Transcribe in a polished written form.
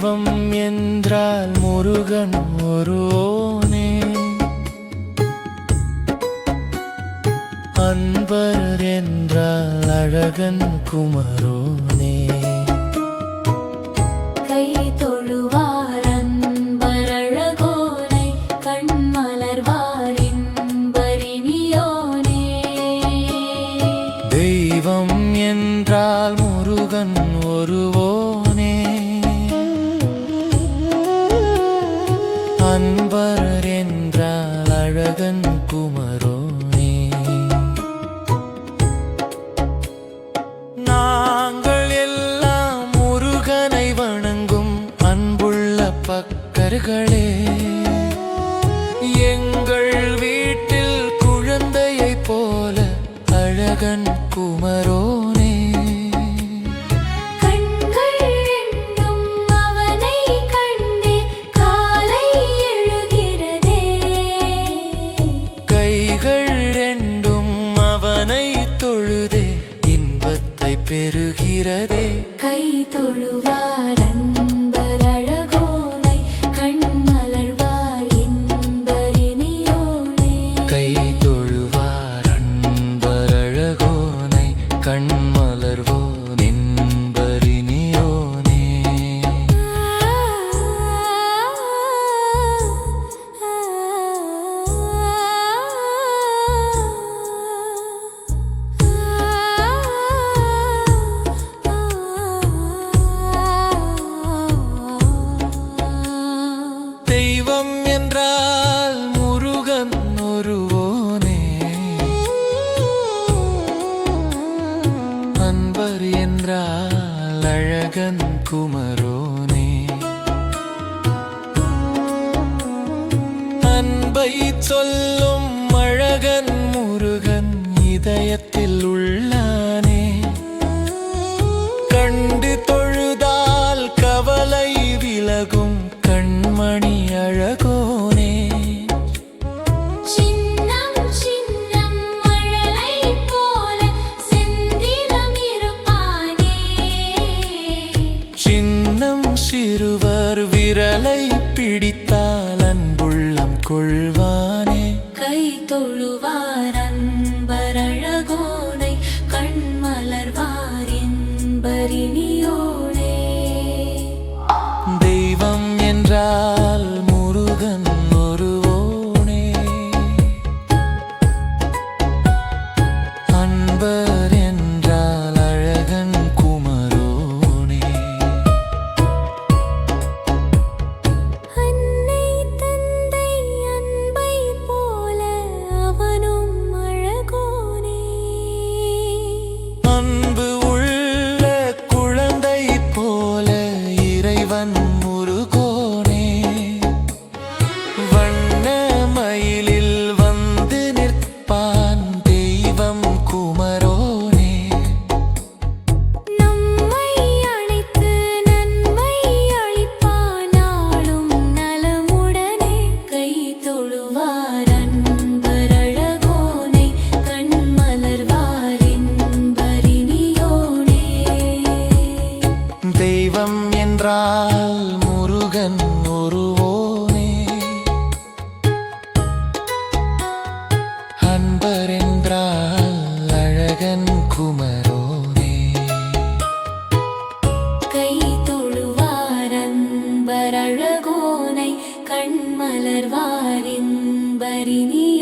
தெய்வம் என்றால் முருகன் ஒருவனே, அன்பர் என்றால் அழகன் குமரோனே. கை தொழுவார் அன்பர் அழகோனை, கண் மலர்வார் இன்பரினியோனே. தெய்வம் என்றால் முருகன் ஒருவனே, அன்பர் என்றால் அழகன் குமரோனே. நாங்கள் எல்லாம் முருகனை வணங்கும் அன்புள்ள பக்தர்களே, எங்கள் வீட்டில் குழந்தையைப் போல அழகன் குமரோனே. பெறுகிறதே கை தொழுவார் அன்பர் அழகோனை, கண் மலர்வார் இன்பரினியோனே. கை தொழுவார் அன்பர் அழகோனை, கண் மலர்வோன் இன்பரினியோனே. தெய்வம் என்றால் முருகன் ஒருவனே, அன்பர் என்றால் அழகன் குமரோனே. அன்பை சொல்லும் அழகன் முருகன் இதயத்தில் உள்ளானே. கண்டு தொழுதால் கவலை விலகும் கண்மணி அழகோனே. சின்னம் சின்னம் மழலை போல செந்திலம் இருப்பானே. சின்னம் சிறுவர் விரலை பிடித்தால் அன்புள்ளம் கொள்வானே. கை தொழுவார் அன்பர் அழகோனை, கண் மலர்வார் இன்பரினியோனே. தெய்வம் என்றால் முருகன் ஒருவனே, அன்பர் என்றால் அழகன் குமரோனே. அன்னை தந்தை அன்பை போல அவனும் அழகோனே. அன்பு உள்ள குழந்தை போல இறைவன் முருகோனே. வண்ண மயிலில் வந்து நிற்பான் தெய்வம் குமரோனே. நம்மை அழைத்து நன்மை அளிப்பானாலும் நலமுடனே. கை தொழுவார் அன்பர் அழகோனை, கண் மலர்வார் இன்பரினியோனே. தெய்வம் என்றால் முருகன் ஒருவனே, அன்பர் என்றால் அழகன் குமரோனே. கை தொழுவார் அன்பர் அழகோனை, கண் மலர்வார் இன்பரினியோனே.